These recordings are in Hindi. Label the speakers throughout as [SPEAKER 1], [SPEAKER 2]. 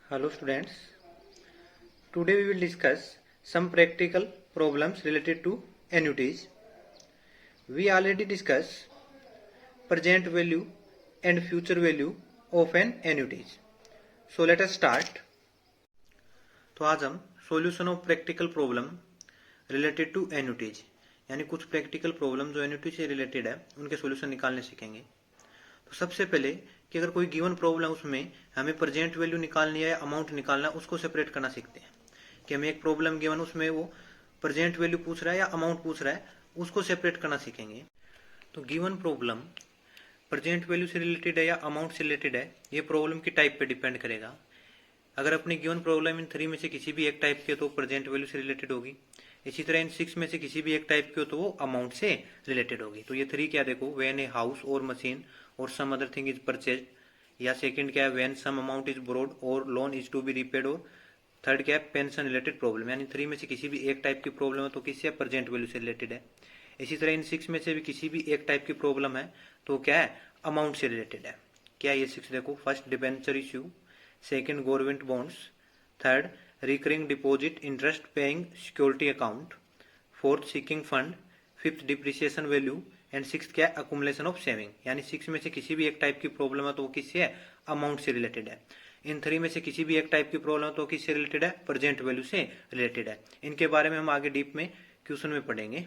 [SPEAKER 1] Hello students, today we will discuss some practical problems related to annuities. We already discussed present value and future value of an annuities. So let us start. तो आज हम solution of practical problem related to annuities यानी कुछ प्रैक्टिकल प्रॉब्लम जो एन्युटी से रिलेटेड है उनके सॉल्यूशन निकालने सीखेंगे। तो सबसे पहले कि अगर कोई गिवन प्रॉब्लम उसमें हमें प्रेजेंट वैल्यू निकालनी है या अमाउंट निकालना है उसको सेपरेट करना सीखते हैं कि हमें एक प्रॉब्लम गिवन उसमें वो प्रेजेंट वैल्यू पूछ रहा है या अमाउंट पूछ रहा है उसको सेपरेट करना सीखेंगे। तो गिवन प्रॉब्लम प्रेजेंट वैल्यू से रिलेटेड है या अमाउंट से रिलेटेड है ये प्रॉब्लम की टाइप पे डिपेंड करेगा। अगर अपनी गिवन प्रॉब्लम इन 3 में से किसी भी एक टाइप की हो तो प्रेजेंट वैल्यू से रिलेटेड होगी। इसी तरह इन 6 में से किसी भी एक टाइप की हो तो वो अमाउंट से रिलेटेड होगी। तो ये 3 क्या देखो, व्हेन ए हाउस और मशीन और some other thing is purchased, या सेकंड क्या है when some amount is borrowed और loan is to be repaid, और थर्ड क्या है पेंशन रिलेटेड प्रॉब्लम। यानी 3 में से किसी भी एक टाइप की प्रॉब्लम है तो किससे प्रेजेंट वैल्यू से रिलेटेड है। इसी तरह इन 6 में से भी किसी भी एक टाइप की प्रॉब्लम है तो क्या है अमाउंट से रिलेटेड है। क्या ये 6 देखो, first debenture issue, second government bonds, third recurring deposit interest paying security account, fourth seeking fund, fifth depreciation value and sixth क्या है अकुमुलेशन ऑफ सेविंग। यानी 6 में से किसी भी एक टाइप की प्रॉब्लम है तो वो किससे है अमाउंट से रिलेटेड है। इन 3 में से किसी भी एक टाइप की प्रॉब्लम है तो किससे रिलेटेड है प्रेजेंट वैल्यू से रिलेटेड है। इनके बारे में हम आगे डीप में क्वेश्चन में पढ़ेंगे।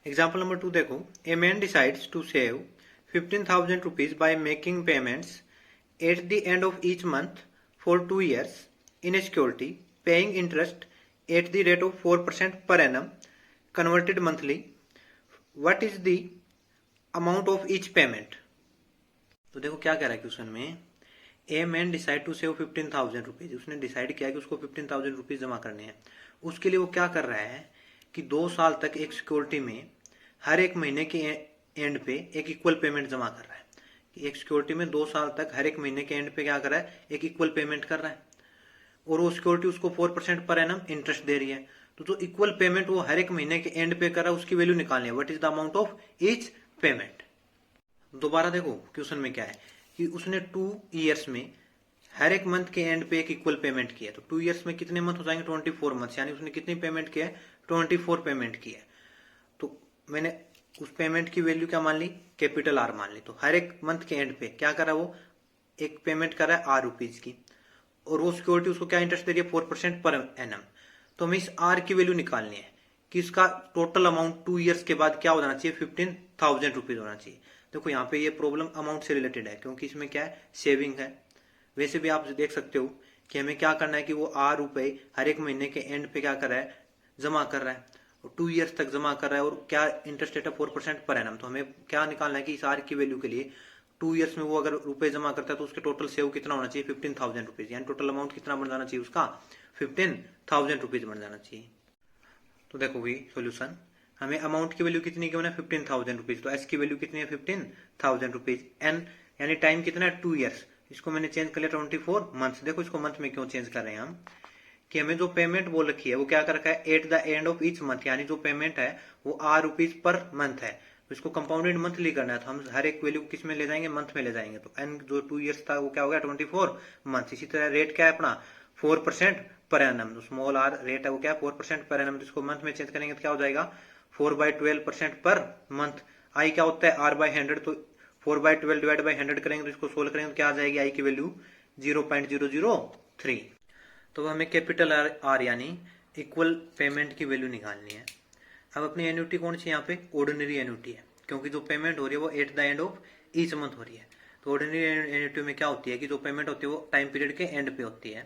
[SPEAKER 1] एग्जाम्पल नंबर 2 देखो, a man decides to save 15,000 rupees by making payments at the end of each month for 2 years in a security paying interest at the rate of 4% per annum converted monthly. What is the amount of each payment? तो देखो क्या कह रहा है क्वेश्चन में, a man decide to save 15,000 rupees. उसने डिसाइड किया कि उसको 15,000 रुपीज जमा करने हैं। उसके लिए वो क्या कर रहा है कि 2 साल तक एक सिक्योरिटी में हर एक महीने के एंड पे एक इक्वल पेमेंट जमा कर रहा है। एक सिक्योरिटी में 2 साल तक हर एक महीने के एंड पे क्या कर रहा है एक इक्वल पेमेंट कर रहा है, और वो सिक्योरिटी उसको 4% पर एनम इंटरेस्ट दे रही है। तो जो इक्वल पेमेंट वो हर एक महीने के एंड पे कर रहा है उसकी वैल्यू निकालनी है, what is the amount of each payment. दोबारा देखो क्वेश्चन में क्या है कि उसने 2 ईयर्स में हर एक मंथ के एंड पे एक इक्वल पेमेंट किया। तो 2 ईयर्स में कितने मंथ हो जाएंगे 24 मंथ, यानी उसने कितनी पेमेंट किया है 24 पेमेंट की है। तो मैंने उस पेमेंट की वैल्यू क्या मान ली कैपिटल आर मान ली। तो हर एक मंथ के एंड पे क्या कर रहा है वो एक पेमेंट कर रहा है आर रुपीज की, और वो सिक्योरिटी उसको क्या इंटरेस्ट दे रही है 4% पर एनम। तो हमें इस आर की वैल्यू निकालनी है कि इसका टोटल अमाउंट 2 ईयर्स के बाद क्या हो जाना चाहिए 15,000 रुपीज होना चाहिए। देखो यहाँ पे ये प्रॉब्लम अमाउंट से रिलेटेड है क्योंकि इसमें क्या है सेविंग है। वैसे भी आप देख सकते हो कि हमें क्या करना है कि वो आर रुपए हर एक महीने के एंड पे क्या कर रहा है जमा कर रहा है, 2 ईयर्स तक जमा कर रहा है, और क्या इंटरेस्ट रेट है 4% पर एनम। तो हमें क्या निकालना है कि इस आर की वैल्यू के लिए 2 ईयर्स में वो अगर रुपए जमा करता है तो उसके टोटल सेव कितना होना चाहिए 15,000 रुपीज, यानी टोटल अमाउंट कितना बन जाना चाहिए उसका 15,000 रुपीज बन जाना चाहिए। तो देखो भी सोल्यूशन, हमें अमाउंट की वैल्यू कितनी गिवन है 15,000 रुपीज, तो एस की वैल्यू कितनी है 15,000 रुपीज, एन यानी टाइम कितना है 2 ईयर्स, इसको मैंने चेंज कर लिया 24 मंथ। देखो इसको मंथ में क्यों चेंज कर रहे हैं हम कि हमें जो पेमेंट बोल रखी है वो क्या कर रखा है eight the end of each month, यानी जो पेमेंट है वो आर रुपीज पर मंथ है। तो इसको कंपाउंडेड मंथली करना है तो हम हर एक वैल्यू किस में ले जाएंगे मंथ में ले जाएंगे। तो एन जो 2 ईयर्स था वो क्या हो गया 24 मंथ। इसी तरह रेट क्या है अपना 4% पर एनम, जो स्मॉल आर रेट है वो क्या है 4% पर एनम। तो इसको मंथ में चेंज करेंगे तो क्या हो जाएगा 4/12% पर मंथ। आई क्या होता है R/100, तो 4/12 डिवाइड बाई 100 करेंगे तो इसको सोल्व करेंगे तो क्या आ जाएगी आई की वैल्यू 0.003। तो हमें कैपिटल आर यानी इक्वल पेमेंट की वैल्यू निकालनी है। अब अपनी एन्युटी कौन सी यहाँ पे ऑर्डिनरी एन्युटी है, क्योंकि जो पेमेंट हो रही है वो eight the end of each month हो रही है। तो ऑर्डिनरी एन्युटी में क्या होती है कि जो पेमेंट होती है वो टाइम पीरियड के एंड पे होती है।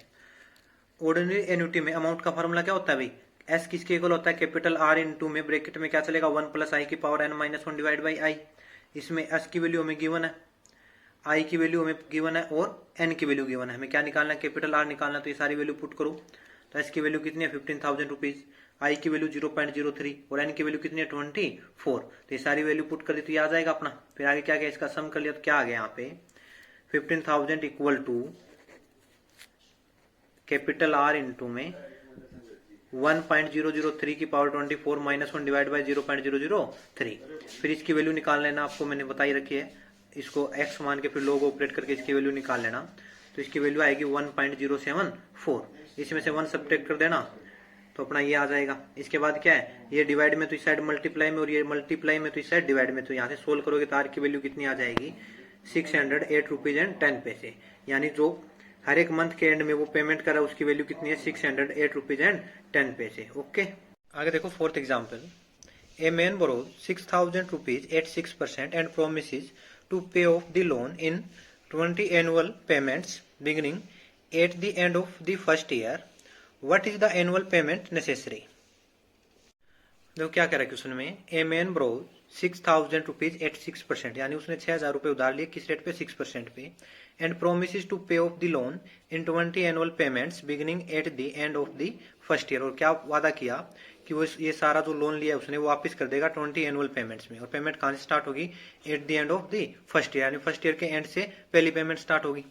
[SPEAKER 1] ऑर्डिनरी एन्युटी में अमाउंट का फॉर्मूला क्या होता है भाई, एस किसके इक्वल होता है कैपिटल आर इंटू में ब्रैकेट में क्या चलेगा 1 + i की पावर n-1 डिवाइड बाई आई। इसमें एस की वैल्यू हमें गिवन है, आई की वैल्यू हमें गिवन है और एन की वैल्यू गिवन है। हमें क्या निकालना है कैपिटल आर निकालना है, तो ये सारी वैल्यू पुट करो। तो एस की वैल्यू कितनी है 15,000 रुपीज, आई की वैल्यू 0.03 और एन की वैल्यू कितनी है 24। तो ये सारी वैल्यू पुट कर दी तो ये आ जाएगा अपना। फिर आगे क्या गया इसका सम कर लिया तो क्या आ गया यहाँ पे 15,000 equal to capital R into में 1.003 की पावर 24 -1 डिवाइड बाई 0.003। फिर इसकी वैल्यू निकाल लेना, आपको मैंने बताई रखी है। इसको x मान के फिर लोग ऑपरेट करके इसकी वैल्यू निकाल लेना। तो तो इसकी वैल्यू आएगी 1.074। इसमें से 1 सब्ट्रैक्ट कर देना तो अपना ये आ जाएगा। इसके बाद क्या है, ये डिवाइड में तो इस साइड मल्टीप्लाई में और ये मल्टीप्लाई में तो इस साइड डिवाइड में, तो यहाँ से सोल्व करोगे तो आर की वैल्यू कितनी आ जाएगी 608 रुपीज एंड 10 पैसे। यानी जो हर एक मंथ के एंड में वो पेमेंट करा उसकी वैल्यू कितनी है 608 रुपीज एंड 10 पैसे। ओके, आगे देखो fourth example. A man borrows 6,000 rupees at 6% and promises to pay off the loan in 20 annual payments beginning at the end of the first year. What is the annual payment necessary? देखो क्या कह रहा है क्वेश्चन में, a man borrows 6,000 rupees at 6%, यानी उसने 6,000 रुपए उधार लिए किस रेट पे 6% पे, एंड प्रोमिसेस टू पे of the loan in 20 annual payments beginning eight the end of the first year. और क्या वादा किया कि वो ये सारा जो लोन लिया उसने वो वापस कर देगा 20 एनुअल पेमेंट्स में। और पेमेंट कहां से स्टार्ट होगी, eight the end of the first year, यानी फर्स्ट ईयर के एंड से पहली पेमेंट स्टार्ट होगी।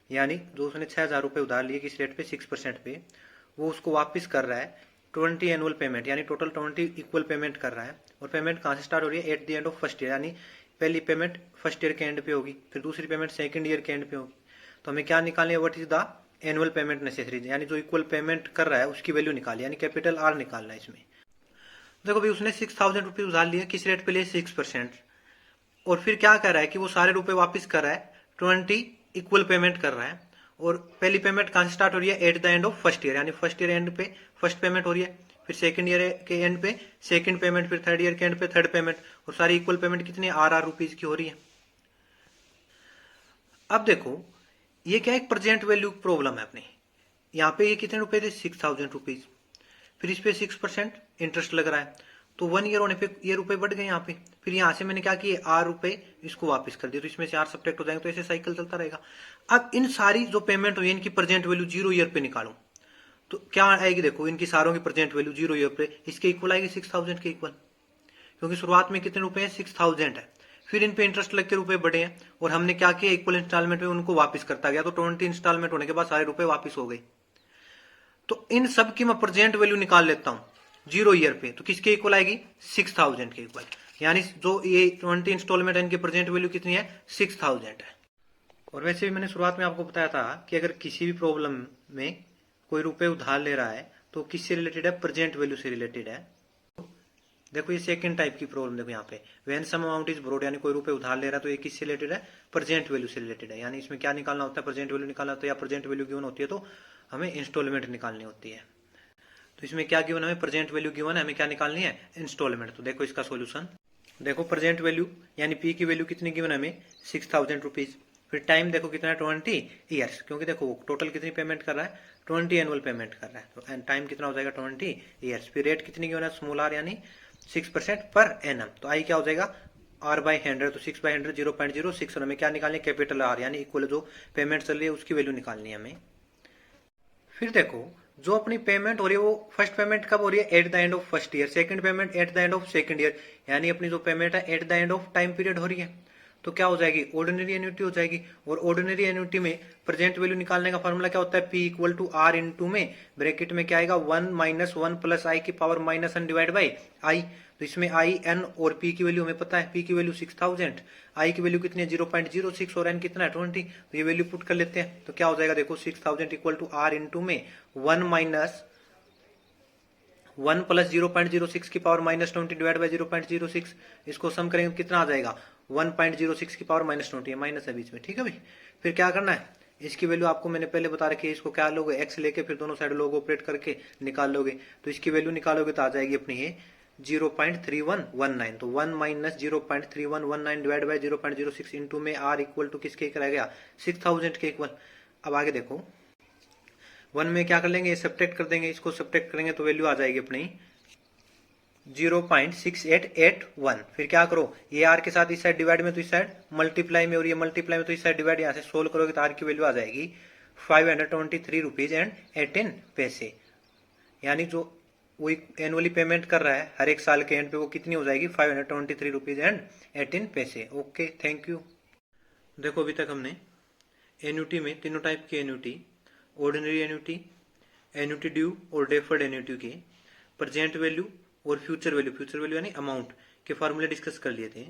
[SPEAKER 1] यानी जो उसने 6,000 रुपए उधार लिए किस रेट पे 6% पे, वो उसको वापस कर रहा है 20 एनुअल पेमेंट, यानी टोटल 20 इक्वल पेमेंट कर रहा है। और पेमेंट कहां से स्टार्ट हो रही है, eight the end of first year, यानी पहली पेमेंट फर्स्ट ईयर के एंड पे होगी, फिर दूसरी पेमेंट सेकंड ईयर के एंड पे होगी। तो हमें क्या निकालनी है, what is the annual payment necessary, यानी जो इक्वल पेमेंट कर रहा है उसकी वैल्यू निकाली, यानी कैपिटल आर निकालना है इसमें। देखो भाई उसने 6,000 रुपये उधार लिए, किस रेट पे लिए 6%, और फिर क्या कर रहा है कि वो सारे रुपए वापस कर रहा है 20 इक्वल पेमेंट कर रहा है। और पहली पेमेंट कहां से स्टार्ट हो रही है, eight the end of first year, यानी फर्स्ट ईयर एंड पे फर्स्ट पेमेंट हो रही है, फिर सेकंड ईयर के एंड पे सेकंड पेमेंट, फिर थर्ड ईयर के एंड पे थर्ड पेमेंट, और सारी इक्वल पेमेंट कितनी आर रुपीज की हो रही है। अब देखो ये क्या एक प्रेजेंट वैल्यू प्रॉब्लम है अपने, यहाँ पे ये कितने रुपए थे 6,000 रुपीज, फिर इस पे 6% इंटरेस्ट लग रहा है, तो 1 ईयर होने पे ये रुपए बढ़ गए यहाँ पे। फिर यहाँ से मैंने क्या किया, आर रुपए इसको वापस कर दिया, तो इसमें से आर सब्ट्रैक्ट हो जाएंगे, तो ऐसे साइकिल चलता रहेगा। अब इन सारी जो पेमेंट हुई इनकी प्रेजेंट वैल्यू 0 ईयर पे निकालू तो क्या आएगी, देखो इनकी सारों की प्रेजेंट वैल्यू 0 ईयर पे इसके इक्वल आएगी 6,000 के इक्वल, क्योंकि शुरुआत में कितने रुपए हैं 6,000 है, फिर इन पे इंटरेस्ट लग के रुपए बढ़े हैं, और हमने क्या किया इक्वल इंस्टॉलमेंट में उनको वापस करता गया, तो 20 इंस्टॉलमेंट होने के बाद सारे रुपए वापस हो गए। तो इन सब की मैं प्रेजेंट वैल्यू निकाल लेता हूं 0 ईयर पे, तो किसके इक्वल आएगी 6,000 के इक्वल, यानी जो ये 20 इंस्टॉलमेंट है इनकी प्रेजेंट वैल्यू कितनी है 6,000 है। और वैसे भी मैंने शुरुआत में आपको बताया था कि अगर किसी भी प्रॉब्लम में कोई रुपए उधार ले रहा है तो किससे रिलेटेड है, प्रेजेंट वैल्यू से रिलेटेड है। देखो ये सेकंड टाइप की प्रॉब्लम, देखो यहाँ पे when some amount is borrowed, यानी कोई रुपए उधार ले रहा है तो ये किससे रिलेटेड है, प्रेजेंट वैल्यू से रिलेटेड है। यानी इसमें क्या निकालना होता है, प्रेजेंट वैल्यू निकालना होता है, या प्रेजेंट वैल्यू गिवन होती है तो हमें इंस्टॉलमेंट निकालनी होती है। तो इसमें क्या गिवन, हमें प्रेजेंट वैल्यू गिवन है, हमें क्या निकालनी है इंस्टॉलमेंट। तो देखो इसका सोल्यूशन, देखो प्रेजेंट वैल्यू यानी पी की वैल्यू कितनी गिवन है हमें 6,000 रुपीज, फिर टाइम देखो कितना है 20 ईयर्स, क्योंकि देखो टोटल कितनी पेमेंट कर रहा है 20 एनुअल पेमेंट कर रहा है, तो एंड टाइम कितना हो जाएगा 20 ईयर्स। फिर रेट कितनी गिवन है स्मॉल आर यानी 6% पर एनम, तो आई क्या हो जाएगा आर बाई 100, तो 6/100 0.06, और हमें क्या निकालनी है कैपिटल आर, यानी इक्वल जो पेमेंट चल रही है उसकी वैल्यू निकालनी है हमें। फिर देखो जो अपनी पेमेंट हो रही है वो फर्स्ट पेमेंट कब हो रही है, eight the end of first year, second payment eight the end of second year, यानी अपनी जो पेमेंट है eight the end of time period हो रही है, तो क्या हो जाएगी ऑर्डिनरी एन्युटी हो जाएगी। और ऑर्डिनरी एन्युटी में प्रेजेंट वैल्यू निकालने का फॉर्मूला क्या होता है, P equal to R into में ब्रैकेट में क्या आएगा 1 - 1 प्लस आई की power -n divide by I. तो इसमें आई एन और पी की वैल्यू हमें पता है, पी की वैल्यू 6,000, आई की वैल्यू कितनी है 0.06 और एन कितना है 20, तो ये वैल्यू पुट कर लेते हैं। तो क्या हो जाएगा देखो 6,000 इक्वल टू आर इंटू में 1 - 1 प्लस 0.06 की पावर -20 डिवाइड बाई 0.06, इसको सम करेंगे कितना आ जाएगा 1.06 की पावर -20 है, माइनस है बीच में, ठीक है भाई। फिर क्या करना है, इसकी वैल्यू आपको मैंने पहले बता रखी है, इसको क्या लोगे एक्स लेके फिर दोनों साइड लोग ऑपरेट करके निकाल लोगे, तो इसकी वैल्यू निकालोगे तो आ जाएगी अपनी ये 0.3119, तो 1 - 0.3119 डिवाइड बाई 0.06 इंटू में आर इक्वल टू किसके रह गया 6,000 के इक्वल। अब आगे देखो 1 में क्या कर लेंगे, सब्ट्रैक्ट कर देंगे, इसको सब्ट्रैक्ट करेंगे तो वैल्यू आ जाएगी अपनी 0.6881। फिर क्या करो ये आर के साथ इस साइड डिवाइड में तो इस साइड मल्टीप्लाई में, और ये मल्टीप्लाई में तो इस साइड डिवाइड, यहाँ से सोल्व करोगे तो आर की वैल्यू आ जाएगी 523 रुपीज एंड 18 पैसे, यानी जो वो एनुअली पेमेंट कर रहा है हर एक साल के एंड पे वो कितनी हो जाएगी 523 रुपीज एंड 18 पैसे। Okay thank you. देखो अभी तक हमने एन्युटी में तीनों टाइप की annuity, ordinary annuity, annuity due और डेफर्ड एन्युटी के प्रेजेंट वैल्यू और फ्यूचर वैल्यू यानी अमाउंट के फॉर्मूले डिस्कस कर लिए थे।